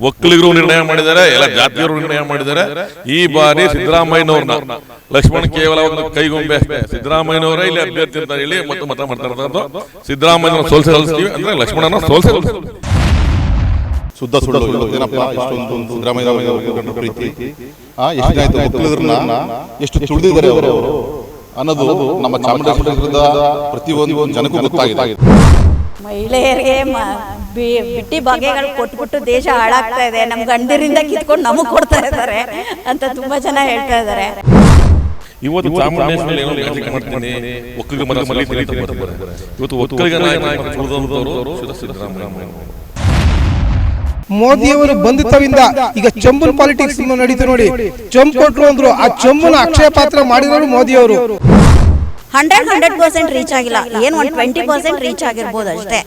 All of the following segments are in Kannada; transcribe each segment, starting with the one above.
ಒಕ್ಕಲಿಗರು ನಿರ್ಣಯ ಮಾಡಿದ್ದಾರೆ, ಎಲ್ಲ ಜಾತಿಯವರು ನಿರ್ಣಯ ಮಾಡಿದ್ದಾರೆ. ಈ ಬಾರಿ ಸಿದ್ದರಾಮಯ್ಯನವ್ರನ್ನ ಲಕ್ಷ್ಮಣ್ ಕೇವಲ ಒಂದು ಕೈಗೊಂಬೆ ಅಷ್ಟೇ. ಸಿದ್ದರಾಮಯ್ಯನವರೇ ಇಲ್ಲಿ ಅಭ್ಯರ್ಥಿ ಅಂತ ಹೇಳಿ ಮತ್ತು ಮತ ಮಾಡ್ತಾ ಇರೋದು. ಸಿದ್ದರಾಮಯ್ಯನ ಸೋಲಿಸ್ತೀವಿ ಅಂದ್ರೆ ಲಕ್ಷ್ಮಣನ ಸೋಲಿಸ್ತೀವಿ. ಶುದ್ಧ ಸುಳ್ಳು ಏನಪ್ಪ ಇಷ್ಟೊಂದು ಸಿದ್ದರಾಮಯ್ಯ ಪ್ರೀತಿ ಎಷ್ಟಾಯ್ತು ಒಕ್ಕಲಿಗರನ್ನ ಎಷ್ಟು ತುಳಿದಿದ್ದಾರೆ ಅವರು ಅನ್ನೋದು ನಮ್ಮ ಚಾಮರಾಜನಗರದ ಪ್ರತಿಯೊಂದು ಜನಕ್ಕೂ ಗೊತ್ತಾಗಿದೆ. ಮಹಿಳೆಯರಿಗೆ ಬಿಟ್ಟಿ ಬಗೆಗಳು ಕೊಟ್ಬಿಟ್ಟು ದೇಶ ಹಾಳಾಗ್ತಾ ಇದೆ, ನಮ್ ಗಂಡರಿಂದ ಕಿತ್ಕೊಂಡು ನಮಗ್ ಕೊಡ್ತಾ ಇದ್ದಾರೆ ಅಂತ ತುಂಬಾ ಜನ ಹೇಳ್ತಾ ಇದ್ದಾರೆ. ಇವತ್ತು ಚಾಮರಾಜನಗರದಲ್ಲಿ ಏನೋ ಮ್ಯಾಜಿಕ್ ಮಾಡ್ತೀನಿ, ಒಕ್ಕಲಿಗರ ಮತ ಇವತ್ತು ಒಕ್ಕಲಿಗರ ಸಿದ್ದರಾಮಯ್ಯ. ಮೋದಿಯವರು ಬಂಧುತ್ವದಿಂದ ಈಗ ಚಂಬುನ್ ಪಾಲಿಟಿಕ್ಸ್ ನಡೀತು ನೋಡಿ. ಚಂಬ್ ಕೊಟ್ರು ಅಂದ್ರು, ಆ ಚಂಬುನ ಅಕ್ಷಯ ಪಾತ್ರ ಮಾಡಿರೋರು ಮೋದಿಯವರು. 100% ರೀಚ್ ಆಗಿಲ್ಲ, ಏನು 20% ರೀಚ್ ಆಗಿರ್ಬೋದು ಅಷ್ಟೇ.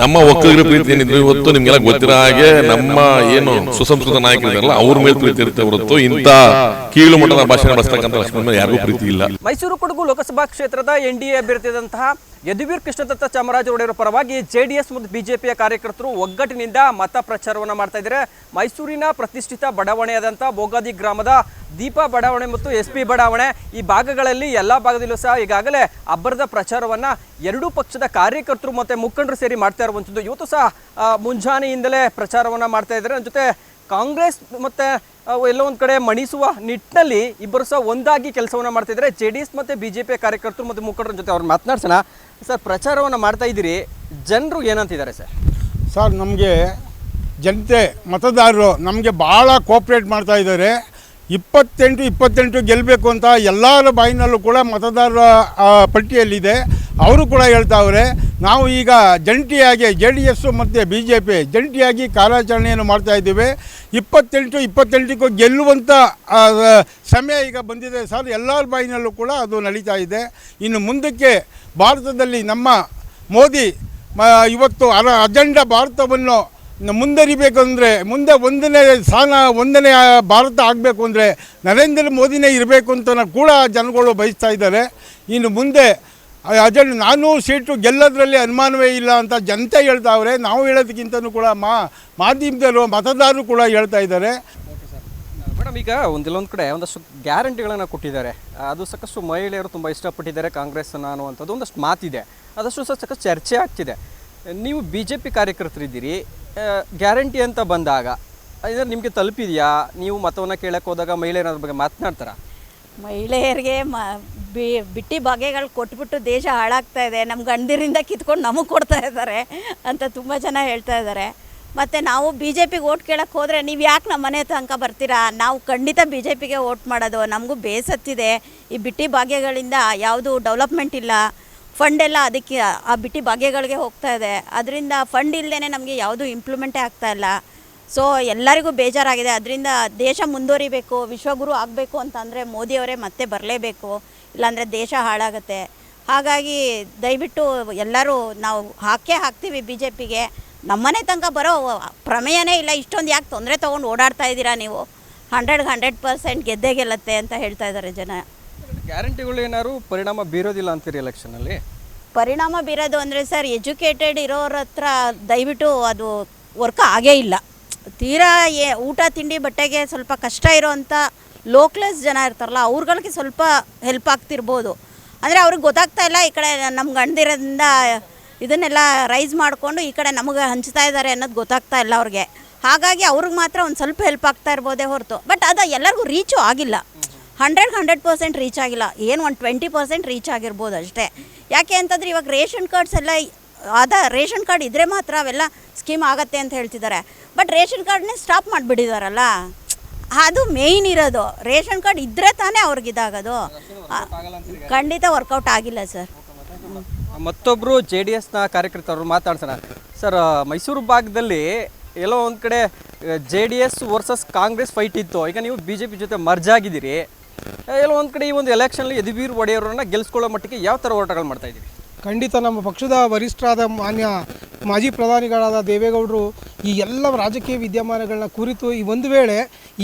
ನಮ್ಮ ಒಕ್ಕಲಿಗರ ಪ್ರೀತಿ ಏನಿದ್ರು ಇವತ್ತು ನಿಮ್ಗೆಲ್ಲ ಗೊತ್ತಿರೋ ಹಾಗೆ ನಮ್ಮ ಏನು ಸುಸಂಸ್ಕೃತ ನಾಯಕರಿದಾರಲ್ಲ ಅವ್ರ ಮೇಲೆ ಪ್ರೀತಿ ಇರುತ್ತೆ ಹೊರತು ಇಂಥ ಕೀಳು ಮಟ್ಟದ ಭಾಷೆ ಬಸ್ತಕ್ಕಂಥ ಲಕ್ಷ್ಮಣ ಮೇಲೆ ಯಾರಿಗೂ ಪ್ರೀತಿ ಇಲ್ಲ. ಮೈಸೂರು ಕೊಡಗು ಲೋಕಸಭಾ ಕ್ಷೇತ್ರದ NDA ಅಭ್ಯರ್ಥಿಯಾದಂತಹ ಯದುವೀರ್ ಕೃಷ್ಣದತ್ತ ಚಾಮರಾಜ ಒಡೆಯರ ಪರವಾಗಿ JDS ಮತ್ತು ಬಿಜೆಪಿಯ ಕಾರ್ಯಕರ್ತರು ಒಗ್ಗಟ್ಟಿನಿಂದ ಮತ ಪ್ರಚಾರವನ್ನು ಮಾಡ್ತಾ ಇದ್ದಾರೆ. ಮೈಸೂರಿನ ಪ್ರತಿಷ್ಠಿತ ಬಡಾವಣೆಯಾದಂಥ ಬೋಗಾದಿ ಗ್ರಾಮದ ದೀಪಾ ಬಡಾವಣೆ ಮತ್ತು SP ಬಡಾವಣೆ ಈ ಭಾಗಗಳಲ್ಲಿ ಎಲ್ಲ ಭಾಗದಲ್ಲೂ ಸಹ ಈಗಾಗಲೇ ಅಬ್ಬರದ ಪ್ರಚಾರವನ್ನು ಎರಡೂ ಪಕ್ಷದ ಕಾರ್ಯಕರ್ತರು ಮತ್ತು ಮುಖಂಡರು ಸೇರಿ ಮಾಡ್ತಾ ಇರುವಂಥದ್ದು. ಇವತ್ತು ಸಹ ಮುಂಜಾನೆಯಿಂದಲೇ ಪ್ರಚಾರವನ್ನು ಮಾಡ್ತಾ ಇದ್ದಾರೆ. ನನ್ನ ಜೊತೆ ಕಾಂಗ್ರೆಸ್ ಮತ್ತು ಎಲ್ಲೋ ಒಂದು ಕಡೆ ಮಣಿಸುವ ನಿಟ್ಟಿನಲ್ಲಿ ಇಬ್ಬರು ಸಹ ಒಂದಾಗಿ ಕೆಲಸವನ್ನು ಮಾಡ್ತಾ ಇದ್ದಾರೆ. JDS ಮತ್ತು ಬಿಜೆಪಿ ಕಾರ್ಯಕರ್ತರು ಮತ್ತು ಮುಖಂಡರ ಜೊತೆ ಅವ್ರು ಮಾತನಾಡ್ಸೋಣ. ಸರ್, ಪ್ರಚಾರವನ್ನು ಮಾಡ್ತಾ ಇದ್ದೀರಿ, ಜನರು ಏನಂತಿದ್ದಾರೆ ಸರ್? ಸರ್, ನಮಗೆ ಜನತೆ ಮತದಾರರು ನಮಗೆ ಭಾಳ ಕೋಪ್ರೇಟ್ ಮಾಡ್ತಾ ಇದ್ದಾರೆ. 28 ಗೆಲ್ಲಬೇಕು ಅಂತ ಎಲ್ಲರ ಬಾಯಿನಲ್ಲೂ ಕೂಡ ಮತದಾರರ ಪಟ್ಟಿಯಲ್ಲಿದೆ. ಅವರು ಕೂಡ ಹೇಳ್ತಾವ್ರೆ. ನಾವು ಈಗ ಜಂಟಿಯಾಗಿ JDS ಮತ್ತು ಬಿಜೆಪಿ ಜಂಟಿಯಾಗಿ ಕಾರ್ಯಾಚರಣೆಯನ್ನು ಮಾಡ್ತಾ ಇದ್ದೀವಿ. 28ಕ್ಕೂ ಗೆಲ್ಲುವಂಥ ಸಮಯ ಈಗ ಬಂದಿದೆ ಸರ್. ಎಲ್ಲರ ಬಾಯಿನಲ್ಲೂ ಕೂಡ ಅದು ನಡೀತಾ ಇದೆ. ಇನ್ನು ಮುಂದಕ್ಕೆ ಭಾರತದಲ್ಲಿ ನಮ್ಮ ಮೋದಿ ಇವತ್ತು ಅಜೆಂಡಾ ಭಾರತವನ್ನು ಮುಂದರಿಬೇಕಂದ್ರೆ ಮುಂದೆ ಒಂದನೇ ಭಾರತ ಆಗಬೇಕು ಅಂದರೆ ನರೇಂದ್ರ ಮೋದಿನೇ ಇರಬೇಕು ಅಂತ ಕೂಡ ಜನಗಳು ಬಯಸ್ತಾ ಇದ್ದಾರೆ. ಇನ್ನು ಮುಂದೆ ಅಜೆಂಡ 400 ಸೀಟು ಗೆಲ್ಲೋದ್ರಲ್ಲಿ ಅನುಮಾನವೇ ಇಲ್ಲ ಅಂತ ಜನತೆ ಹೇಳ್ತಾವ್ರೆ. ನಾವು ಹೇಳೋದಕ್ಕಿಂತಲೂ ಕೂಡ ಮಾಧ್ಯಮದವರು ಮತದಾರರು ಕೂಡ ಹೇಳ್ತಾ ಇದ್ದಾರೆ. ಮೇಡಮ್, ಈಗ ಒಂದೊಂದು ಕಡೆ ಒಂದಷ್ಟು ಗ್ಯಾರಂಟಿಗಳನ್ನು ಕೊಟ್ಟಿದ್ದಾರೆ. ಅದು ಸಾಕಷ್ಟು ಮಹಿಳೆಯರು ತುಂಬ ಇಷ್ಟಪಟ್ಟಿದ್ದಾರೆ ಕಾಂಗ್ರೆಸ್ಸನ್ನು ಅನ್ನುವಂಥದ್ದು ಒಂದಷ್ಟು ಮಾತಿದೆ. ಅದಷ್ಟು ಸಹ ಸಾಕಷ್ಟು ಚರ್ಚೆ ಆಗ್ತಿದೆ. ನೀವು BJP ಕಾರ್ಯಕರ್ತರಿದ್ದೀರಿ, ಗ್ಯಾರಂಟಿ ಅಂತ ಬಂದಾಗ ಇದರ ನಿಮಗೆ ತಲುಪಿದೆಯಾ? ನೀವು ಮತವನ್ನು ಕೇಳಕ್ಕೆ ಹೋದಾಗ ಮಹಿಳೆಯರ ಬಗ್ಗೆ ಮಾತನಾಡ್ತಾರಾ? ಮಹಿಳೆಯರಿಗೆ ಬಿಟ್ಟಿ ಬಗೆಗಳು ಕೊಟ್ಬಿಟ್ಟು ದೇಶ ಹಾಳಾಗ್ತಾ ಇದೆ, ನಮ್ಮ ಗಂಡರಿಂದ ಕಿತ್ಕೊಂಡು ನಮಗೆ ಕೊಡ್ತಾ ಇದ್ದಾರೆ ಅಂತ ತುಂಬ ಜನ ಹೇಳ್ತಾ ಇದ್ದಾರೆ. ಮತ್ತು ನಾವು BJPಗೆ ಓಟ್ ಕೇಳಕ್ಕೆ ಹೋದರೆ ನೀವು ಯಾಕೆ ನಮ್ಮ ಮನೆ ತನಕ ಬರ್ತೀರಾ? ನಾವು ಖಂಡಿತ BJPಗೆ ಓಟ್ ಮಾಡೋದು. ನಮಗೂ ಬೇಸತ್ತಿದೆ, ಈ ಬಿಟ್ಟಿ ಭಾಗ್ಯಗಳಿಂದ ಯಾವುದು ಡೆವಲಪ್ಮೆಂಟ್ ಇಲ್ಲ. ಫಂಡ್ ಎಲ್ಲ ಅದಕ್ಕೆ ಆ ಬಿಟ್ಟಿ ಭಾಗ್ಯಗಳಿಗೆ ಹೋಗ್ತಾ ಇದೆ. ಅದರಿಂದ ಫಂಡ್ ಇಲ್ಲದೇ ನಮಗೆ ಯಾವುದೂ ಇಂಪ್ಲಿಮೆಂಟೇ ಆಗ್ತಾಯಿಲ್ಲ. ಸೊ ಎಲ್ಲರಿಗೂ ಬೇಜಾರಾಗಿದೆ. ಅದರಿಂದ ದೇಶ ಮುಂದುವರಿಬೇಕು, ವಿಶ್ವಗುರು ಆಗಬೇಕು ಅಂತಂದರೆ ಮೋದಿಯವರೇ ಮತ್ತೆ ಬರಲೇಬೇಕು, ಇಲ್ಲಾಂದರೆ ದೇಶ ಹಾಳಾಗುತ್ತೆ. ಹಾಗಾಗಿ ದಯವಿಟ್ಟು ಎಲ್ಲರೂ ನಾವು ಹಾಕ್ತೀವಿ BJPಗೆ. ನಮ್ಮನೆ ತನಕ ಬರೋ ಪ್ರಮೇಯನೇ ಇಲ್ಲ. ಇಷ್ಟೊಂದು ಯಾಕೆ ತೊಂದರೆ ತೊಗೊಂಡು ಓಡಾಡ್ತಾ ಇದ್ದೀರಾ ನೀವು? 100% ಗೆದ್ದೇ ಗೆಲ್ಲತ್ತೆ ಅಂತ ಹೇಳ್ತಾ ಇದ್ದಾರೆ ಜನ. ಗ್ಯಾರಂಟಿಗಳು ಏನಾದ್ರು ಪರಿಣಾಮ ಬೀರೋದಿಲ್ಲ ಅಂತೀರಿ ಎಲೆಕ್ಷನಲ್ಲಿ? ಪರಿಣಾಮ ಬೀರೋದು ಅಂದರೆ ಸರ್, ಎಜುಕೇಟೆಡ್ ಇರೋರ ಹತ್ರ ದಯವಿಟ್ಟು ಅದು ವರ್ಕ್ ಆಗೇ ಇಲ್ಲ. ತೀರಾ ಊಟ ತಿಂಡಿ ಬಟ್ಟೆಗೆ ಸ್ವಲ್ಪ ಕಷ್ಟ ಇರೋವಂಥ ಲೋ ಕ್ಲಾಸ್ ಜನ ಇರ್ತಾರಲ್ಲ, ಅವ್ರುಗಳಿಗೆ ಸ್ವಲ್ಪ ಹೆಲ್ಪ್ ಆಗ್ತಿರ್ಬೋದು. ಅಂದರೆ ಅವ್ರಿಗೆ ಗೊತ್ತಾಗ್ತಾ ಇಲ್ಲ, ಈ ಕಡೆ ನಮ್ಮ ಗಂಡದಿರೋದ್ರಿಂದ ಇದನ್ನೆಲ್ಲ ರೈಸ್ ಮಾಡಿಕೊಂಡು ಈ ಕಡೆ ನಮಗೆ ಹಂಚ್ತಾ ಇದ್ದಾರೆ ಅನ್ನೋದು ಗೊತ್ತಾಗ್ತಾ ಇಲ್ಲ ಅವ್ರಿಗೆ. ಹಾಗಾಗಿ ಅವ್ರಿಗೆ ಮಾತ್ರ ಒಂದು ಸ್ವಲ್ಪ ಹೆಲ್ಪ್ ಆಗ್ತಾ ಇರ್ಬೋದೇ ಹೊರತು, ಬಟ್ ಅದು ಎಲ್ಲರಿಗೂ ರೀಚು ಆಗಿಲ್ಲ. 100% ರೀಚ್ ಆಗಿಲ್ಲ, ಏನು 20% ರೀಚ್ ಆಗಿರ್ಬೋದು ಅಷ್ಟೇ. ಯಾಕೆ ಅಂತಂದರೆ ಇವಾಗ ರೇಷನ್ ಕಾರ್ಡ್ಸ್ ಎಲ್ಲ ರೇಷನ್ ಕಾರ್ಡ್ ಇದ್ದರೆ ಮಾತ್ರ ಅವೆಲ್ಲ ಸ್ಕೀಮ್ ಆಗುತ್ತೆ ಅಂತ ಹೇಳ್ತಿದ್ದಾರೆ. ಬಟ್ ರೇಷನ್ ಕಾರ್ಡ್ನೇ ಸ್ಟಾಪ್ ಮಾಡಿಬಿಟ್ಟಿದ್ದಾರಲ್ಲ, ಅದು ಮೇಯ್ನ್ ಇರೋದು. ರೇಷನ್ ಕಾರ್ಡ್ ಇದ್ದರೆ ತಾನೇ ಅವ್ರಿಗಿದಾಗೋದು. ಖಂಡಿತ ವರ್ಕೌಟ್ ಆಗಿಲ್ಲ ಸರ್. ಮತ್ತೊಬ್ಬರು JDSನ ಕಾರ್ಯಕರ್ತರು ಮಾತಾಡ್ಸೋಣ. ಸರ್, ಮೈಸೂರು ಭಾಗದಲ್ಲಿ ಎಲ್ಲೋ ಒಂದು ಕಡೆ JDS ವರ್ಸಸ್ ಕಾಂಗ್ರೆಸ್ ಫೈಟ್ ಇತ್ತು. ಈಗ ನೀವು BJP ಜೊತೆ ಮರ್ಜ್ ಆಗಿದ್ದೀರಿ. ಎಲ್ಲೋ ಒಂದು ಕಡೆ ಈ ಒಂದು ಎಲೆಕ್ಷನಲ್ಲಿ ಯದುವೀರ್ ಒಡೆಯರನ್ನು ಗೆಲ್ಲಿಸ್ಕೊಳ್ಳೋ ಮಟ್ಟಿಗೆ ಯಾವ ಥರ ಹೋರಾಟಗಳು ಮಾಡ್ತಾ ಇದ್ದೀವಿ? ಖಂಡಿತ ನಮ್ಮ ಪಕ್ಷದ ವರಿಷ್ಠರಾದ ಮಾನ್ಯ ಮಾಜಿ ಪ್ರಧಾನಿಗಳಾದ ದೇವೇಗೌಡರು ಈ ಎಲ್ಲ ರಾಜಕೀಯ ವಿದ್ಯಮಾನಗಳನ್ನ ಕುರಿತು ಈ ಒಂದು ವೇಳೆ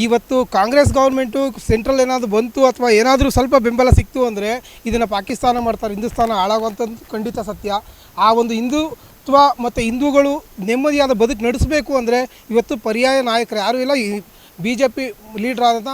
ಇವತ್ತು ಕಾಂಗ್ರೆಸ್ ಗೌರ್ಮೆಂಟು ಸೆಂಟ್ರಲ್ ಏನಾದರೂ ಬಂತು ಅಥವಾ ಏನಾದರೂ ಸ್ವಲ್ಪ ಬೆಂಬಲ ಸಿಕ್ತು ಅಂದರೆ ಇದನ್ನು ಪಾಕಿಸ್ತಾನ ಮಾಡ್ತಾರೆ, ಹಿಂದೂಸ್ತಾನ ಹಾಳಾಗುವಂಥದ್ದು ಖಂಡಿತ ಸತ್ಯ. ಆ ಒಂದು ಅಥವಾ ಮತ್ತು ಹಿಂದೂಗಳು ನೆಮ್ಮದಿಯಾದ ಬದುಕು ನಡೆಸಬೇಕು ಅಂದರೆ ಇವತ್ತು ಪರ್ಯಾಯ ನಾಯಕರು ಯಾರೂ ಇಲ್ಲ. ಈ BJP ಲೀಡ್ರ್ ಆದಂಥ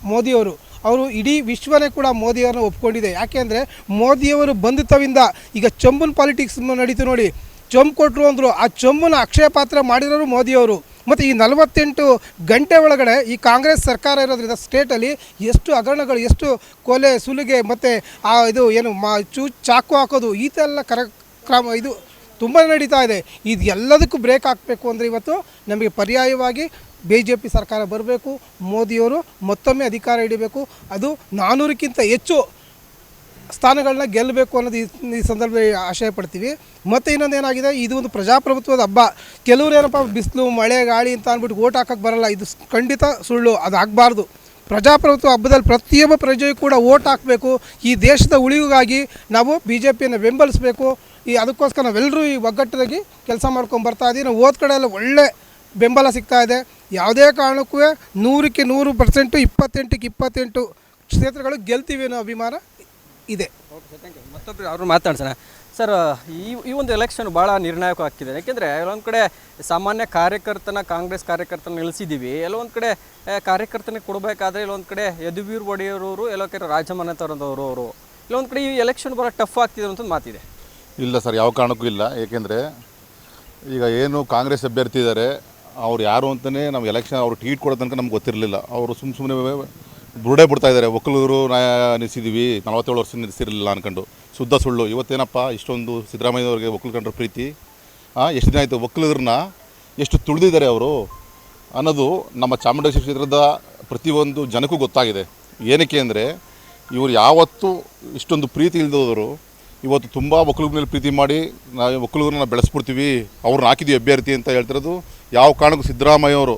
ಮೋದಿಯವರು, ಅವರು ಇಡೀ ವಿಶ್ವನೇ ಕೂಡ ಮೋದಿಯವರನ್ನು ಒಪ್ಕೊಂಡಿದೆ. ಯಾಕೆಂದರೆ ಮೋದಿಯವರು ಬಂಧುತ್ವದಿಂದ ಈಗ ಚಂಬನ್ ಪಾಲಿಟಿಕ್ಸ್ ನಡೀತು ನೋಡಿ, ಚಂಬು ಕೊಟ್ಟರು ಅಂದರು, ಆ ಚಂಬನ ಅಕ್ಷಯ ಪಾತ್ರ ಮಾಡಿರೋರು ಮೋದಿಯವರು. ಮತ್ತು ಈ 48 ಗಂಟೆ ಒಳಗಡೆ ಈ ಕಾಂಗ್ರೆಸ್ ಸರ್ಕಾರ ಇರೋದ್ರಿಂದ ಸ್ಟೇಟಲ್ಲಿ ಎಷ್ಟು ಹಗರಣಗಳು, ಎಷ್ಟು ಕೊಲೆ ಸುಲಿಗೆ ಮತ್ತು ಇದು ಏನು ಚಾಕು ಹಾಕೋದು ಈ ಥರ ಎಲ್ಲ ಕ್ರಮ ಇದು ತುಂಬ ನಡೀತಾ ಇದೆ. ಇದು ಎಲ್ಲದಕ್ಕೂ ಬ್ರೇಕ್ ಹಾಕಬೇಕು ಅಂದರೆ ಇವತ್ತು ನಮಗೆ ಪರ್ಯಾಯವಾಗಿ BJP ಸರ್ಕಾರ ಬರಬೇಕು, ಮೋದಿಯವರು ಮತ್ತೊಮ್ಮೆ ಅಧಿಕಾರ ಹಿಡಿಬೇಕು, ಅದು 400ಕ್ಕಿಂತ ಹೆಚ್ಚು ಸ್ಥಾನಗಳನ್ನ ಗೆಲ್ಲಬೇಕು ಅನ್ನೋದು ಈ ಸಂದರ್ಭದಲ್ಲಿ ಆಶಯ ಪಡ್ತೀವಿ. ಮತ್ತು ಇನ್ನೊಂದು ಏನಾಗಿದೆ, ಇದು ಒಂದು ಪ್ರಜಾಪ್ರಭುತ್ವದ ಹಬ್ಬ. ಕೆಲವರು ಏನಪ್ಪ ಬಿಸಿಲು ಮಳೆ ಗಾಳಿ ಅಂತ ಅಂದ್ಬಿಟ್ಟು ಓಟ್ ಹಾಕೋಕ್ಕೆ ಬರಲ್ಲ, ಇದು ಖಂಡಿತ ಸುಳ್ಳು, ಅದು ಆಗಬಾರ್ದು. ಪ್ರಜಾಪ್ರಭುತ್ವ ಹಬ್ಬದಲ್ಲಿ ಪ್ರತಿಯೊಬ್ಬ ಪ್ರಜೆಯೂ ಕೂಡ ಓಟ್ ಹಾಕಬೇಕು. ಈ ದೇಶದ ಉಳಿವಿಗಾಗಿ ನಾವು BJPಯನ್ನು ಬೆಂಬಲಿಸಬೇಕು. ಅದಕ್ಕೋಸ್ಕರ ನಾವೆಲ್ಲರೂ ಈ ಒಗ್ಗಟ್ಟಿನಾಗಿ ಕೆಲಸ ಮಾಡ್ಕೊಂಡು ಬರ್ತಾ ಇದ್ದೀವಿ. ನಾವು ಹೋದ ಕಡೆ ಎಲ್ಲ ಒಳ್ಳೆ ಬೆಂಬಲ ಸಿಗ್ತಾ ಇದೆ. ಯಾವುದೇ ಕಾರಣಕ್ಕೂ 100ಕ್ಕೆ 100%, 28ಕ್ಕೆ 28 ಕ್ಷೇತ್ರಗಳು ಗೆಲ್ತೀವಿ ಅನ್ನೋ ಅಭಿಮಾನ ಇದೆ. ಮತ್ತೊಬ್ಬರು ಅವರು ಮಾತಾಡ್ಸೋಣ ಸರ್. ಈ ಒಂದು ಎಲೆಕ್ಷನ್ ಭಾಳ ನಿರ್ಣಾಯಕ ಆಗ್ತಿದೆ. ಯಾಕೆಂದರೆ ಎಲ್ಲೊಂದು ಕಡೆ ಸಾಮಾನ್ಯ ಕಾಂಗ್ರೆಸ್ ಕಾರ್ಯಕರ್ತನ ನಿಲ್ಲಿಸಿದ್ದೀವಿ, ಎಲ್ಲೊಂದು ಕಡೆ ಕಾರ್ಯಕರ್ತನಿಗೆ ಕೊಡಬೇಕಾದ್ರೆ ಇಲ್ಲೊಂದು ಕಡೆ ಯದುವೀರ್ ಒಡೆಯರವರು, ಎಲ್ಲೋ ಕಡೆ ರಾಜಮನೆತನದವರು ಅವರು, ಇಲ್ಲೊಂದು ಕಡೆ ಈ ಎಲೆಕ್ಷನ್ ಭಾಳ ಟಫ್ ಆಗ್ತಿದೆ ಅಂತ ಮಾತಿದೆ. ಇಲ್ಲ ಸರ್, ಯಾವ ಕಾರಣಕ್ಕೂ ಇಲ್ಲ. ಏಕೆಂದರೆ ಈಗ ಏನು ಕಾಂಗ್ರೆಸ್ ಅಭ್ಯರ್ಥಿ ಇದ್ದಾರೆ, ಅವ್ರು ಯಾರು ಅಂತಲೇ ನಾವು ಎಲೆಕ್ಷನ್ ಅವ್ರು ಟ್ವೀಟ್ ಕೊಡೋ ತನಕ ನಮ್ಗೆ ಗೊತ್ತಿರಲಿಲ್ಲ. ಅವರು ಸುಮ್ಮನೆ ಬುರುಡೆ ಬಿಡ್ತಾ ಇದ್ದಾರೆ. ಒಕ್ಕಲೂರು ನಿಲ್ಲಿಸಿದ್ದೀವಿ, 47 ವರ್ಷ ನಿಲ್ಲಿಸಿರಲಿಲ್ಲ ಅನ್ಕೊಂಡು. ಶುದ್ಧ ಸುಳ್ಳು. ಇವತ್ತೇನಪ್ಪ ಇಷ್ಟೊಂದು ಸಿದ್ದರಾಮಯ್ಯವ್ರಿಗೆ ಒಕ್ಕಲು ಕಂಡ್ರೆ ಪ್ರೀತಿ, ಎಷ್ಟು ದಿನ ಆಯಿತು ಒಕ್ಕಲಿಗರನ್ನ ಎಷ್ಟು ತುಳಿದಿದ್ದಾರೆ ಅವರು ಅನ್ನೋದು ನಮ್ಮ ಚಾಮುಂಡೇಶ್ವರಿ ಕ್ಷೇತ್ರದ ಪ್ರತಿಯೊಂದು ಜನಕ್ಕೂ ಗೊತ್ತಾಗಿದೆ. ಏನಕ್ಕೆ ಅಂದರೆ ಇವರು ಯಾವತ್ತೂ ಇಷ್ಟೊಂದು ಪ್ರೀತಿ ಇಲ್ಲದವರು ಇವತ್ತು ತುಂಬ ಒಕ್ಕಲಿಗರ ಮೇಲೆ ಪ್ರೀತಿ ಮಾಡಿ ನಾವು ಒಕ್ಕಲಿಗರನ್ನ ಬೆಳೆಸ್ಬಿಡ್ತೀವಿ, ಅವ್ರನ್ನ ಹಾಕಿದ್ದೀವಿ ಅಭ್ಯರ್ಥಿ ಅಂತ ಹೇಳ್ತಿರೋದು. ಯಾವ ಕಾರಣಕ್ಕೂ ಸಿದ್ದರಾಮಯ್ಯವರು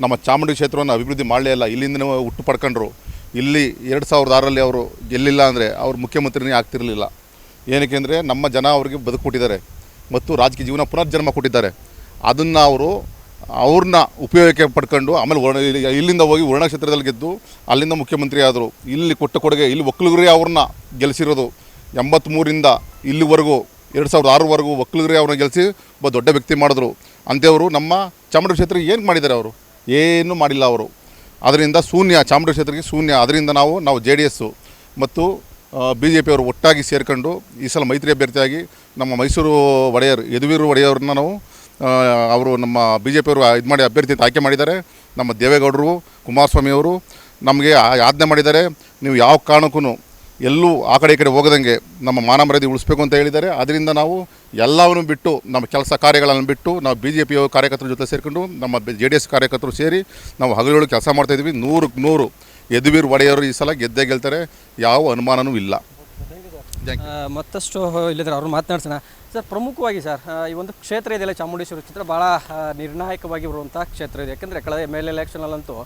ನಮ್ಮ ಚಾಮುಂಡಿ ಕ್ಷೇತ್ರವನ್ನು ಅಭಿವೃದ್ಧಿ ಮಾಡಲೇ ಇಲ್ಲ. ಇಲ್ಲಿಂದ ಹುಟ್ಟು ಪಡ್ಕೊಂಡ್ರು. ಇಲ್ಲಿ 2006ರಲ್ಲಿ ಅವರು ಗೆಲ್ಲಿಲ್ಲ ಅಂದರೆ ಅವ್ರು ಮುಖ್ಯಮಂತ್ರಿನೇ ಆಗ್ತಿರಲಿಲ್ಲ. ಏನಕ್ಕೆ ಅಂದರೆ ನಮ್ಮ ಜನ ಅವ್ರಿಗೆ ಬದುಕು ಕೊಟ್ಟಿದ್ದಾರೆ ಮತ್ತು ರಾಜಕೀಯ ಜೀವನ ಪುನರ್ಜನ್ಮ ಕೊಟ್ಟಿದ್ದಾರೆ. ಅದನ್ನು ಅವ್ರನ್ನ ಉಪಯೋಗಕ್ಕೆ ಪಡ್ಕೊಂಡು ಆಮೇಲೆ ಇಲ್ಲಿಂದ ಹೋಗಿ ವರ್ಣ ಕ್ಷೇತ್ರದಲ್ಲಿ ಗೆದ್ದು ಅಲ್ಲಿಂದ ಮುಖ್ಯಮಂತ್ರಿ ಆದರು. ಇಲ್ಲಿ ಕೊಟ್ಟ ಕೊಡುಗೆ, ಇಲ್ಲಿ ಒಕ್ಕಲಿಗರೇ ಅವ್ರನ್ನ ಗೆಲ್ಲಿಸಿರೋದು. 83ರಿಂದ ಇಲ್ಲಿವರೆಗೂ 2006ವರೆಗೂ ಒಕ್ಕಲಿಗರೇ ಅವ್ರನ್ನ ಗೆಲ್ಲಿಸಿ ಒಬ್ಬ ದೊಡ್ಡ ವ್ಯಕ್ತಿ ಮಾಡಿದ್ರು. ಅಂಥವರು ನಮ್ಮ ಚಾಮುಂಡಿ ಕ್ಷೇತ್ರಕ್ಕೆ ಏನು ಮಾಡಿದ್ದಾರೆ? ಅವರು ಏನೂ ಮಾಡಿಲ್ಲ. ಅವರು ಅದರಿಂದ ಶೂನ್ಯ, ಚಾಮುಂಡಿ ಕ್ಷೇತ್ರಕ್ಕೆ ಶೂನ್ಯ. ಅದರಿಂದ ನಾವು JDS ಮತ್ತು BJP ಅವರು ಒಟ್ಟಾಗಿ ಸೇರ್ಕೊಂಡು ಈ ಸಲ ಮೈತ್ರಿ ಅಭ್ಯರ್ಥಿಯಾಗಿ ನಮ್ಮ ಮೈಸೂರು ಒಡೆಯರ್ ಯದುವೀರ್ ಒಡೆಯವ್ರನ್ನ ಅವರು ನಮ್ಮ BJP ಅವರು ಇದು ಮಾಡಿ ಅಭ್ಯರ್ಥಿ ಆಯ್ಕೆ ಮಾಡಿದ್ದಾರೆ. ನಮ್ಮ ದೇವೇಗೌಡರು, ಕುಮಾರಸ್ವಾಮಿ ಅವರು ನಮಗೆ ಆಜ್ಞೆ ಮಾಡಿದ್ದಾರೆ, ನೀವು ಯಾವ ಕಾರಣಕ್ಕೂ ಎಲ್ಲೂ ಆ ಕಡೆ ಈ ಕಡೆ ಹೋಗದಂಗೆ ನಮ್ಮ ಮಾನ ಮರ್ಯಾದೆ ಉಳಿಸ್ಬೇಕು ಅಂತ ಹೇಳಿದ್ದಾರೆ. ಅದರಿಂದ ನಾವು ಎಲ್ಲವನ್ನು ಬಿಟ್ಟು, ನಮ್ಮ ಕೆಲಸ ಕಾರ್ಯಗಳನ್ನು ಬಿಟ್ಟು ನಾವು BJP ಕಾರ್ಯಕರ್ತರ ಜೊತೆ ಸೇರಿಕೊಂಡು ನಮ್ಮ JDS ಕಾರ್ಯಕರ್ತರು ಸೇರಿ ನಾವು ಹಗಲು ಕೆಲಸ ಮಾಡ್ತಾಯಿದ್ವಿ. 100ಕ್ಕೆ 100 ಯದುವೀರ್ ಒಡೆಯವರು ಈ ಸಲ ಗೆದ್ದೇ ಗೆಲ್ತಾರೆ, ಯಾವ ಅನುಮಾನವೂ ಇಲ್ಲ. ಮತ್ತಷ್ಟು ಇಲ್ಲಿದ್ರೆ ಅವ್ರು ಮಾತನಾಡ್ಸೋಣ ಸರ್. ಪ್ರಮುಖವಾಗಿ ಸರ್, ಈ ಒಂದು ಕ್ಷೇತ್ರ ಇದೆಯಲ್ಲ ಚಾಮುಂಡೇಶ್ವರಿ ಕ್ಷೇತ್ರ ಭಾಳ ನಿರ್ಣಾಯಕವಾಗಿ ಬರುವಂಥ ಕ್ಷೇತ್ರ ಇದೆ. ಯಾಕೆಂದರೆ ಕಳೆದ ಮೇಲೆ ಎಲೆಕ್ಷನಲ್ಲಂತೂ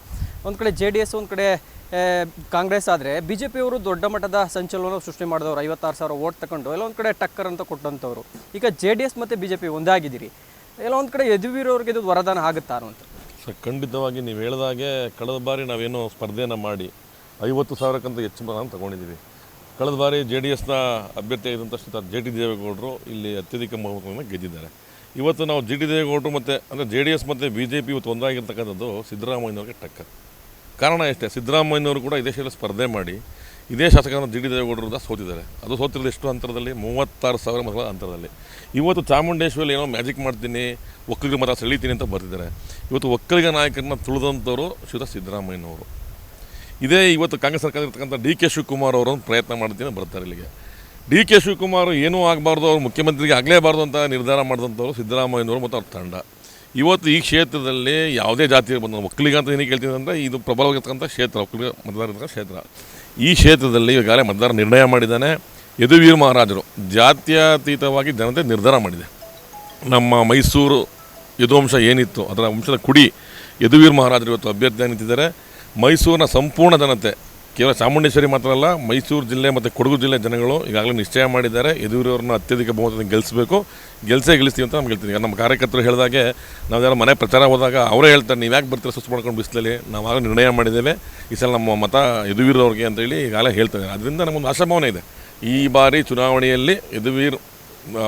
ಒಂದು ಕಡೆ JDS, ಒಂದು ಕಡೆ ಕಾಂಗ್ರೆಸ್ ಆದರೆ BJP ಅವರು ದೊಡ್ಡ ಮಟ್ಟದ ಸಂಚಲನ ಸೃಷ್ಟಿ ಮಾಡಿದವರು. 56,000 ಓಟ್ ತಗೊಂಡು ಎಲ್ಲ ಒಂದು ಕಡೆ ಟಕ್ಕರ್ ಅಂತ ಕೊಟ್ಟಂಥವ್ರು. ಈಗ JDS ಮತ್ತು BJP ಒಂದಾಗಿದ್ದೀರಿ, ಎಲ್ಲ ಒಂದು ಕಡೆ ಯದುವೀರ್ ಅವ್ರಿಗೆ ಇದು ವರದಾನ ಆಗುತ್ತಾ ಅಂತ ಸರ್? ಖಂಡಿತವಾಗಿ ನೀವು ಹೇಳಿದಾಗೆ ಕಳೆದ ಬಾರಿ ನಾವೇನೋ ಸ್ಪರ್ಧೆಯನ್ನು ಮಾಡಿ 50,000ಕ್ಕಿಂತ ಹೆಚ್ಚು ಮತ ತಗೊಂಡಿದ್ದೀವಿ. ಕಳೆದ ಬಾರಿ JDSನ ಅಭ್ಯರ್ಥಿ ಆಗಿದ್ದಂಥ JT ದೇವೇಗೌಡರು ಇಲ್ಲಿ ಅತ್ಯಧಿಕ ಬಹುಮತವನ್ನು ಗೆದ್ದಿದ್ದಾರೆ. ಇವತ್ತು ನಾವು JT ದೇವೇಗೌಡರು ಮತ್ತು ಅಂದರೆ JDS ಮತ್ತು BJP ಇವತ್ತು ಒಂದಾಗಿರ್ತಕ್ಕಂಥದ್ದು ಸಿದ್ದರಾಮಯ್ಯನವ್ರಿಗೆ ಟಕ್ಕರ್. ಕಾರಣ ಎಷ್ಟೇ, ಸಿದ್ದರಾಮಯ್ಯನವರು ಕೂಡ ಇದೇ ಶಾಲೆ ಸ್ಪರ್ಧೆ ಮಾಡಿ ಇದೇ ಶಾಸಕರನ್ನು JT ದೇವೇಗೌಡರು ಸೋತಿದ್ದಾರೆ. ಅದು ಸೋತಿರೋದು ಎಷ್ಟು ಅಂತರದಲ್ಲಿ? 36,000 ಮತಗಳ ಅಂತರದಲ್ಲಿ. ಇವತ್ತು ಚಾಮುಂಡೇಶ್ವರಿಯಲ್ಲಿ ಏನೋ ಮ್ಯಾಜಿಕ್ ಮಾಡ್ತೀನಿ, ಒಕ್ಕಲಿಗರ ಮತ ಸೆಳೀತೀನಿ ಅಂತ ಬರ್ತಿದ್ದಾರೆ. ಇವತ್ತು ಒಕ್ಕಲಿಗ ನಾಯಕರನ್ನ ತುಳಿದಂಥವರು ಸಿದ್ದರಾಮಯ್ಯನವರು. ಇದೇ ಇವತ್ತು ಕಾಂಗ್ರೆಸ್ ಸರ್ಕಾರ ಇರ್ತಕ್ಕಂಥ DK ಶಿವಕುಮಾರ್ ಅವರನ್ನು ಪ್ರಯತ್ನ ಮಾಡ್ತೀನಿ ಬರ್ತಾರೆ ಇಲ್ಲಿಗೆ. DK ಶಿವಕುಮಾರ್ ಏನೂ ಆಗಬಾರ್ದು, ಅವ್ರು ಮುಖ್ಯಮಂತ್ರಿಗೆ ಆಗಲೇಬಾರ್ದು ಅಂತ ನಿರ್ಧಾರ ಮಾಡಿದಂಥವ್ರು ಸಿದ್ದರಾಮಯ್ಯನವರು ಮತ್ತು ಅವ್ರ ತಂಡ. ಇವತ್ತು ಈ ಕ್ಷೇತ್ರದಲ್ಲಿ ಯಾವುದೇ ಜಾತಿ ಬಂದ ಒಕ್ಕಲಿಗ ಅಂತ ಏನಕ್ಕೆ ಹೇಳ್ತೀನಿ ಅಂದರೆ ಇದು ಪ್ರಬಲವಾಗಿರ್ತಕ್ಕಂಥ ಕ್ಷೇತ್ರ, ಒಕ್ಕಲಿಗ ಮತದಾರ ಇರ್ತಕ್ಕಂಥ ಕ್ಷೇತ್ರ. ಈ ಕ್ಷೇತ್ರದಲ್ಲಿ ಈಗಾಗಲೇ ಮತದಾರ ನಿರ್ಣಯ ಮಾಡಿದ್ದಾನೆ. ಯದುವೀರ್ ಮಹಾರಾಜರು ಜಾತ್ಯತೀತವಾಗಿ ಜನತೆ ನಿರ್ಧಾರ ಮಾಡಿದೆ. ನಮ್ಮ ಮೈಸೂರು ಯದುವಂಶ ಏನಿತ್ತು ಅದರ ವಂಶದ ಕುಡಿ ಯದುವೀರ್ ಮಹಾರಾಜರು ಇವತ್ತು ಅಭ್ಯರ್ಥಿಯಾಗಿ ನಿಂತಿದ್ದಾರೆ. ಮೈಸೂರಿನ ಸಂಪೂರ್ಣ ಜನತೆ, ಕೇವಲ ಚಾಮುಂಡೇಶ್ವರಿ ಮಾತ್ರ ಅಲ್ಲ, ಮೈಸೂರು ಜಿಲ್ಲೆ ಮತ್ತು ಕೊಡಗು ಜಿಲ್ಲೆ ಜನಗಳು ಈಗಾಗಲೇ ನಿಶ್ಚಯ ಮಾಡಿದ್ದಾರೆ ಯದುವೀರವ್ರನ್ನ ಅತ್ಯಧಿಕ ಬಹುಮತದಿಂದ ಗೆಲ್ಲಿಸ್ತೀವಿ ಅಂತ ನಮ್ಗೆ ಹೇಳ್ತೀನಿ. ನಮ್ಮ ಕಾರ್ಯಕರ್ತರು ಹೇಳಿದಾಗೆ ನಾವೆಲ್ಲ ಮನೆ ಪ್ರಚಾರ ಹೋದಾಗ ಅವರೇ ಹೇಳ್ತಾರೆ, ನೀವು ಯಾಕೆ ಬರ್ತೀರ ಸುಸ್ತು ಮಾಡ್ಕೊಂಡು ಬಿಸಿಲಲ್ಲಿ, ನಾವು ಆಗಲೇ ನಿರ್ಣಯ ಮಾಡಿದ್ದೇವೆ ಈ ಸಲ ನಮ್ಮ ಮತ ಯದುವೀರವ್ರಿಗೆ ಅಂತೇಳಿ ಈಗಾಗಲೇ ಹೇಳ್ತಾರೆ. ಅದರಿಂದ ನಮಗೊಂದು ಆಶಾಭಾವನೆ ಇದೆ, ಈ ಬಾರಿ ಚುನಾವಣೆಯಲ್ಲಿ ಯದುವೀರ್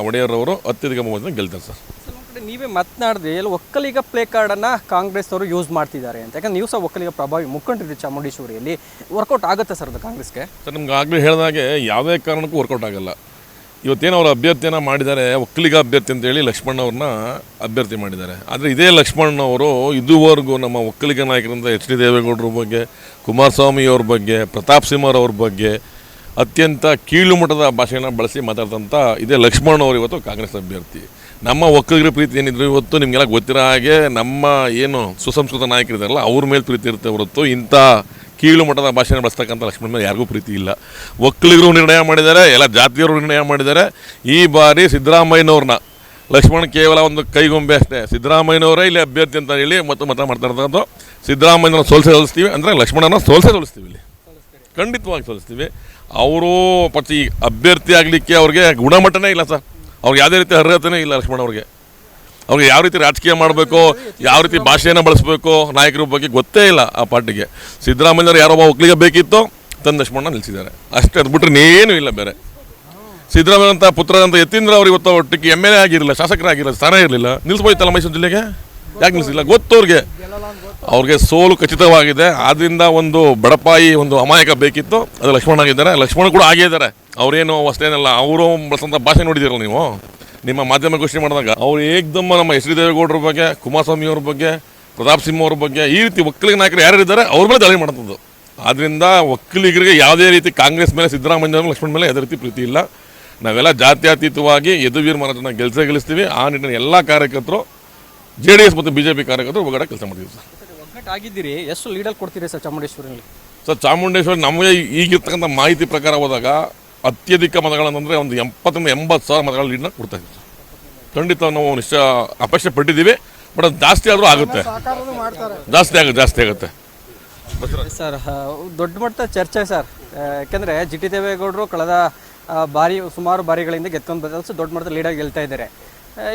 ಒಡೆಯರ್ ಅವರು ಅತ್ಯಧಿಕ ಬಹುಮತದಿಂದ ಗೆಲ್ತಾರೆ ಸರ್. ಸರ್, ಒಂದು ಕಡೆ ನೀವೇ ಮಾತನಾಡಿದ್ರಿ ಎಲ್ಲ ಒಕ್ಕಲಿಗ ಪ್ಲೇ ಕಾರ್ಡನ್ನು ಕಾಂಗ್ರೆಸ್ ಅವರು ಯೂಸ್ ಮಾಡ್ತಿದ್ದಾರೆ ಅಂತ. ಯಾಕಂದ್ರೆ ನೀವು ಸಹ ಒಕ್ಕಲಿಗ ಪ್ರಭಾವಿ ಮುಖಂಡರಿದ್ರಿ ಚಾಮುಂಡೇಶ್ವರಿಯಲ್ಲಿ. ವರ್ಕೌಟ್ ಆಗುತ್ತೆ ಸರ್ ಅದು ಕಾಂಗ್ರೆಸ್ಗೆ? ಸರ್, ನಿಮ್ಗೆ ಆಗಲೇ ಹೇಳಿದಾಗೆ ಯಾವುದೇ ಕಾರಣಕ್ಕೂ ವರ್ಕೌಟ್ ಆಗಲ್ಲ. ಇವತ್ತೇನು ಅವರು ಅಭ್ಯರ್ಥಿಯನ್ನು ಮಾಡಿದ್ದಾರೆ, ಒಕ್ಕಲಿಗ ಅಭ್ಯರ್ಥಿ ಅಂತೇಳಿ ಲಕ್ಷ್ಮಣ್ ಅವ್ರನ್ನ ಅಭ್ಯರ್ಥಿ ಮಾಡಿದ್ದಾರೆ. ಆದರೆ ಇದೇ ಲಕ್ಷ್ಮಣ್ ಅವರು ಇದುವರೆಗೂ ನಮ್ಮ ಒಕ್ಕಲಿಗ ನಾಯಕರಿಂದ ಎಚ್ ಡಿ ದೇವೇಗೌಡರ ಬಗ್ಗೆ, ಕುಮಾರಸ್ವಾಮಿ ಅವ್ರ ಬಗ್ಗೆ, ಪ್ರತಾಪ್ ಸಿಂಹ ಅವ್ರ ಬಗ್ಗೆ ಅತ್ಯಂತ ಕೀಳು ಮಟ್ಟದ ಭಾಷೆಯನ್ನು ಬಳಸಿ ಮಾತಾಡ್ತಂಥ ಇದೇ ಲಕ್ಷ್ಮಣ್ ಅವರು ಇವತ್ತು ಕಾಂಗ್ರೆಸ್ ಅಭ್ಯರ್ಥಿ. ನಮ್ಮ ಒಕ್ಕಲಿಗರ ಪ್ರೀತಿ ಏನಿದ್ರು ಇವತ್ತು ನಿಮಗೆಲ್ಲ ಗೊತ್ತಿರೋ ಹಾಗೆ ನಮ್ಮ ಏನು ಸುಸಂಸ್ಕೃತ ನಾಯಕರಿದ್ದಾರಲ್ಲ ಅವ್ರ ಮೇಲೆ ಪ್ರೀತಿ ಇರುತ್ತೆ ಹೊರತು ಇಂಥ ಕೀಳು ಮಟ್ಟದ ಭಾಷೆಯನ್ನು ಬಳಸ್ತಕ್ಕಂಥ ಲಕ್ಷ್ಮಣ್ ಮೇಲೆ ಯಾರಿಗೂ ಪ್ರೀತಿ ಇಲ್ಲ. ಒಕ್ಕಲಿಗರು ನಿರ್ಣಯ ಮಾಡಿದ್ದಾರೆ, ಎಲ್ಲ ಜಾತಿಯವರು ನಿರ್ಣಯ ಮಾಡಿದ್ದಾರೆ. ಈ ಬಾರಿ ಸಿದ್ದರಾಮಯ್ಯನವ್ರನ್ನ ಲಕ್ಷ್ಮಣ್ ಕೇವಲ ಒಂದು ಕೈಗೊಂಬೆ ಅಷ್ಟೇ. ಸಿದ್ದರಾಮಯ್ಯನವರೇ ಇಲ್ಲಿ ಅಭ್ಯರ್ಥಿ ಅಂತ ಹೇಳಿ ಮತ ಮಾಡ್ತಾ ಇರ್ತಕ್ಕಂಥ ಸಿದ್ದರಾಮಯ್ಯನ ಸೋಲಿಸ್ತೀವಿ ಅಂದರೆ ಲಕ್ಷ್ಮಣನ ಸೋಲಿಸ್ತೀವಿ. ಇಲ್ಲಿ ಖಂಡಿತವಾಗಿ ಸೋಲಿಸ್ತೀವಿ. ಅವರು ಪಕ್ಷ ಈ ಅಭ್ಯರ್ಥಿ ಆಗಲಿಕ್ಕೆ ಅವ್ರಿಗೆ ಗುಣಮಟ್ಟನೇ ಇಲ್ಲ ಸರ್. ಅವ್ರಿಗೆ ಯಾವುದೇ ರೀತಿ ಅರ್ಹತೆನೇ ಇಲ್ಲ ಲಕ್ಷ್ಮಣ್ ಅವ್ರಿಗೆ ಯಾವ ರೀತಿ ರಾಜಕೀಯ ಮಾಡಬೇಕು, ಯಾವ ರೀತಿ ಭಾಷೆಯನ್ನು ಬಳಸಬೇಕು ನಾಯಕರ ಬಗ್ಗೆ ಗೊತ್ತೇ ಇಲ್ಲ ಆ ಪಾರ್ಟಿಗೆ. ಸಿದ್ದರಾಮಯ್ಯವ್ರು ಯಾರೊಬ್ಬ ಒಕ್ಕಲಿಗ ಬೇಕಿತ್ತು, ತಂದು ಲಕ್ಷ್ಮಣ ನಿಲ್ಲಿಸಿದ್ದಾರೆ ಅಷ್ಟೇ. ಅದು ಬಿಟ್ಟರೆ ಇನ್ನೇನು ಇಲ್ಲ ಬೇರೆ. ಸಿದ್ದರಾಮಯ್ಯ ಅಂತ ಪುತ್ರರಂತ ಯತೀಂದ್ರ ಅವರು ಇವತ್ತು ಒಟ್ಟಿಗೆ ಎಮ್ ಎಲ್ ಎ ಆಗಿರಲಿಲ್ಲ, ಶಾಸಕರಾಗಿರಲಿಲ್ಲ, ಸ್ಥಾನ ಇರಲಿಲ್ಲ, ನಿಲ್ಲಿಸ್ಬೋಯ್ತಲ್ಲ ಮೈಸೂರು ಜಿಲ್ಲೆಗೆ. ಯಾಕೆ ನಿಲ್ಲಿಸಿಲ್ಲ ಗೊತ್ತು ಅವ್ರಿಗೆ ಸೋಲು ಖಚಿತವಾಗಿದೆ. ಆದ್ದರಿಂದ ಒಂದು ಬಡಪಾಯಿ ಒಂದು ಅಮಾಯಕ ಬೇಕಿತ್ತು, ಅದು ಲಕ್ಷ್ಮಣ ಆಗಿದ್ದಾರೆ. ಲಕ್ಷ್ಮಣ ಕೂಡ ಆಗಿದ್ದಾರೆ. ಅವರೇನು ಹೊಸೇನಲ್ಲ, ಅವರು ಬಳಸಂಥ ಭಾಷೆ ನೋಡಿದಿರಲ್ಲ ನೀವು ನಿಮ್ಮ ಮಾಧ್ಯಮ ಗೋಷ್ಠಿ ಮಾಡಿದಾಗ. ಅವ್ರು ಏಕದಮ್ಮ ನಮ್ಮ ಎಚ್ ಡಿ ದೇವೇಗೌಡರ ಬಗ್ಗೆ, ಕುಮಾರಸ್ವಾಮಿ ಅವ್ರ ಬಗ್ಗೆ, ಪ್ರತಾಪ್ ಸಿಂಹ ಅವ್ರ ಬಗ್ಗೆ ಈ ರೀತಿ ಒಕ್ಕಲಿಗ ನಾಯಕರು ಯಾರಿದ್ದಾರೆ ಅವ್ರ ಮೇಲೆ ದಾಳಿ ಮಾಡುವಂಥದ್ದು. ಆದ್ದರಿಂದ ಒಕ್ಕಲಿಗರಿಗೆ ಯಾವುದೇ ರೀತಿ ಕಾಂಗ್ರೆಸ್ ಮೇಲೆ, ಸಿದ್ದರಾಮಯ್ಯ ಲಕ್ಷ್ಮಣ್ ಮೇಲೆ ಯಾವುದೇ ರೀತಿ ಪ್ರೀತಿ ಇಲ್ಲ. ನಾವೆಲ್ಲ ಜಾತ್ಯತೀತವಾಗಿ ಯದುವೀರ್ ಮಹಾರಾಜನ ಗೆಲ್ಲಿಸ್ತೀವಿ. ಆ ನಿಟ್ಟಿನ ಎಲ್ಲ ಕಾರ್ಯಕರ್ತರು JDS ಮತ್ತು BJP ಕಾರ್ಯಕರ್ತರು ಒಗ್ಗಡೆ ಕೆಲಸ ಮಾಡ್ತೀವಿ ಸರ್. ಒಗ್ಗಟ್ಟಾಗಿದ್ದೀರಿ, ಎಷ್ಟು ಲೀಡಲ್ಲಿ ಕೊಡ್ತೀರಿ ಸರ್ ಚಾಮುಂಡೇಶ್ವರಿಯಲ್ಲಿ? ಸರ್, ಚಾಮುಂಡೇಶ್ವರಿ ನಮಗೆ ಈಗಿರ್ತಕ್ಕಂಥ ಮಾಹಿತಿ ಪ್ರಕಾರ ಹೋದಾಗ ಅತ್ಯಧಿಕ ಮತಗಳಂತಂದರೆ ಒಂದು 70,000 ಮತಗಳ ಲೀಡ್ನ ಕೊಡ್ತಾ ಇದ್ದೀವಿ ಸರ್. ಖಂಡಿತ ನಾವು ಅಪೇಕ್ಷೆ ಪಟ್ಟಿದ್ದೀವಿ. ಬಟ್ ಅದು ಜಾಸ್ತಿ ಆದರೂ ಆಗುತ್ತೆ, ಜಾಸ್ತಿ ಆಗುತ್ತೆ ಸರ್. ದೊಡ್ಡ ಮಟ್ಟದ ಚರ್ಚೆ ಸರ್. ಯಾಕೆಂದರೆ GT ದೇವೇಗೌಡರು ಕಳೆದ ಸುಮಾರು ಬಾರಿಗಳಿಂದ ಗೆದ್ಕೊಂಡು ಬಂದ ದೊಡ್ಡ ಮಟ್ಟದ ಲೀಡಾಗಿ ಗೆಲ್ತಾ ಇದ್ದಾರೆ.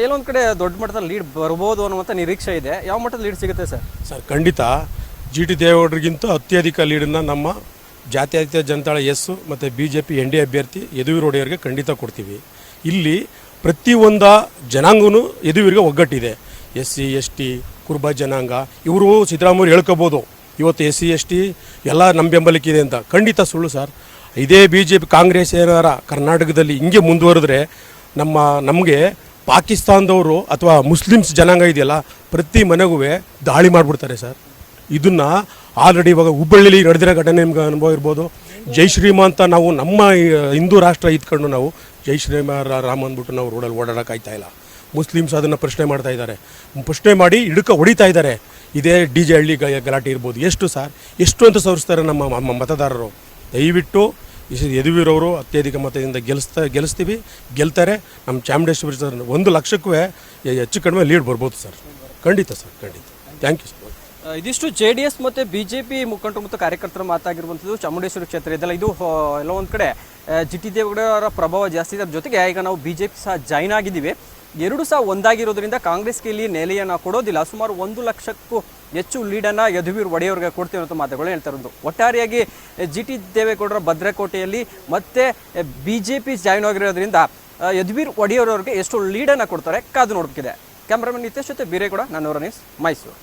ಎಲ್ಲೊಂದು ಕಡೆ ದೊಡ್ಡ ಮಟ್ಟದ ಲೀಡ್ ಬರ್ಬೋದು ಅನ್ನುವಂಥ ನಿರೀಕ್ಷೆ ಇದೆ. ಯಾವ ಮಟ್ಟದ ಲೀಡ್ ಸಿಗುತ್ತೆ ಸರ್? ಸರ್, ಖಂಡಿತ GT ದೇವೇಗೌಡರಿಗಿಂತ ಅತ್ಯಧಿಕ ಲೀಡನ್ನು ನಮ್ಮ ಜಾತ್ಯತೀತ ಜನತಾಳ ಎಸ್ ಮತ್ತು BJP NDA ಅಭ್ಯರ್ಥಿ ಯದುವೀರ್ ಒಡೆಯರ್ಗೆ ಖಂಡಿತ ಕೊಡ್ತೀವಿ. ಇಲ್ಲಿ ಪ್ರತಿಯೊಂದು ಜನಾಂಗನೂ ಯದುವೀರ್ಗೆ ಒಗ್ಗಟ್ಟಿದೆ. SC ST ಕುರುಬ ಜನಾಂಗ ಇವರು ಸಿದ್ದರಾಮಯ್ಯ ಹೇಳ್ಕೋಬೋದು ಇವತ್ತು SC ST ಎಲ್ಲ ನಮ್ಮ ಬೆಂಬಲಕ್ಕಿದೆ ಅಂತ. ಖಂಡಿತ ಸುಳ್ಳು ಸರ್. ಇದೇ BJP ಕಾಂಗ್ರೆಸ್ ಏನಾರ ಕರ್ನಾಟಕದಲ್ಲಿ ಹಿಂಗೆ ಮುಂದುವರೆದ್ರೆ ನಮಗೆ ಪಾಕಿಸ್ತಾನದವರು ಅಥವಾ ಮುಸ್ಲಿಮ್ಸ್ ಜನಾಂಗ ಇದೆಯಲ್ಲ ಪ್ರತಿ ಮನೆಗೂ ದಾಳಿ ಮಾಡಿಬಿಡ್ತಾರೆ ಸರ್. ಇದನ್ನು ಆಲ್ರೆಡಿ ಇವಾಗ ಹುಬ್ಬಳ್ಳಿಲಿ ನಡೆದಿರೋ ಘಟನೆ ನಿಮ್ಗೆ ಅನುಭವ ಇರ್ಬೋದು. ಜೈ ಶ್ರೀಮ ಅಂತ ನಾವು ನಮ್ಮ ಹಿಂದೂ ರಾಷ್ಟ್ರ ಇದ್ಕೊಂಡು ನಾವು ಜೈ ಶ್ರೀಮ ರಾಮ ಅಂದ್ಬಿಟ್ಟು ನಾವು ರೋಡಲ್ಲಿ ಓಡಾಡೋಕ್ಕಾಗ್ತಾ ಇಲ್ಲ. ಮುಸ್ಲಿಮ್ಸ್ ಅದನ್ನು ಪ್ರಶ್ನೆ ಮಾಡ್ತಾ ಇದ್ದಾರೆ, ಪ್ರಶ್ನೆ ಮಾಡಿ ಹೊಡಿತಾ ಇದ್ದಾರೆ. ಇದೇ DJ ಹಳ್ಳಿ ಗಲಾಟೆ ಇರ್ಬೋದು. ಎಷ್ಟು ಸರ್, ಎಷ್ಟು ಅಂತ ಸವರಿಸ್ತಾರೆ ನಮ್ಮ ಮತದಾರರು. ದಯವಿಟ್ಟು ಯದುವೀರ್ ಅವರು ಅತ್ಯಧಿಕ ಮತದಿಂದ ಗೆಲ್ಲಿಸ್ತೀವಿ, ಗೆಲ್ತಾರೆ. ನಮ್ಮ ಚಾಮುಂಡೇಶ್ವರಿ ಸರ್ 1 ಲಕ್ಷಕ್ಕೂ ಹೆಚ್ಚು ಕಡಿಮೆ ಲೀಡ್ ಬರ್ಬೋದು ಸರ್. ಖಂಡಿತ ಸರ್, ಖಂಡಿತ. Thank you sir. ಇದಿಷ್ಟು JDS ಮತ್ತು BJP ಮುಖಂಡರು ಮತ್ತು ಕಾರ್ಯಕರ್ತರ ಮಾತಾಗಿರುವಂಥದ್ದು ಚಾಮುಂಡೇಶ್ವರಿ ಕ್ಷೇತ್ರ ಇದೆಲ್ಲ. ಇದು ಎಲ್ಲ ಒಂದು ಕಡೆ GT ದೇವೇಗೌಡರ ಪ್ರಭಾವ ಜಾಸ್ತಿ ಇದೆ. ಜೊತೆಗೆ ಈಗ ನಾವು BJP ಸಹ ಜಾಯ್ನ್ ಆಗಿದ್ದೀವಿ. ಎರಡೂ ಸಹ ಒಂದಾಗಿರೋದ್ರಿಂದ ಕಾಂಗ್ರೆಸ್ಗೆ ಇಲ್ಲಿ ನೆಲೆಯನ್ನು ಕೊಡೋದಿಲ್ಲ. ಸುಮಾರು 1 ಲಕ್ಷಕ್ಕೂ ಹೆಚ್ಚು ಲೀಡನ್ನು ಯದುವೀರ್ ಒಡೆಯವ್ರಿಗೆ ಕೊಡ್ತೀವಿ ಅಂತ ಮಾತುಗಳು ಹೇಳ್ತಾ ಇರೋದು. ಒಟ್ಟಾರೆಯಾಗಿ GT ದೇವೇಗೌಡರ ಭದ್ರಕೋಟೆಯಲ್ಲಿ ಮತ್ತೆ BJP ಜಾಯ್ನ್ ಆಗಿರೋದ್ರಿಂದ ಯದುವೀರ್ ಒಡೆಯವ್ರವ್ರಿಗೆ ಎಷ್ಟು ಲೀಡನ್ನು ಕೊಡ್ತಾರೆ ಕಾದು ನೋಡಬೇಕಿದೆ. ಕ್ಯಾಮ್ರಾಮನ್ ನಿತೇಶ್ ಜೊತೆ ಬೀರೇಗೌಡ, ನಾನು ನ್ಯೂಸ್, ಮೈಸೂರು.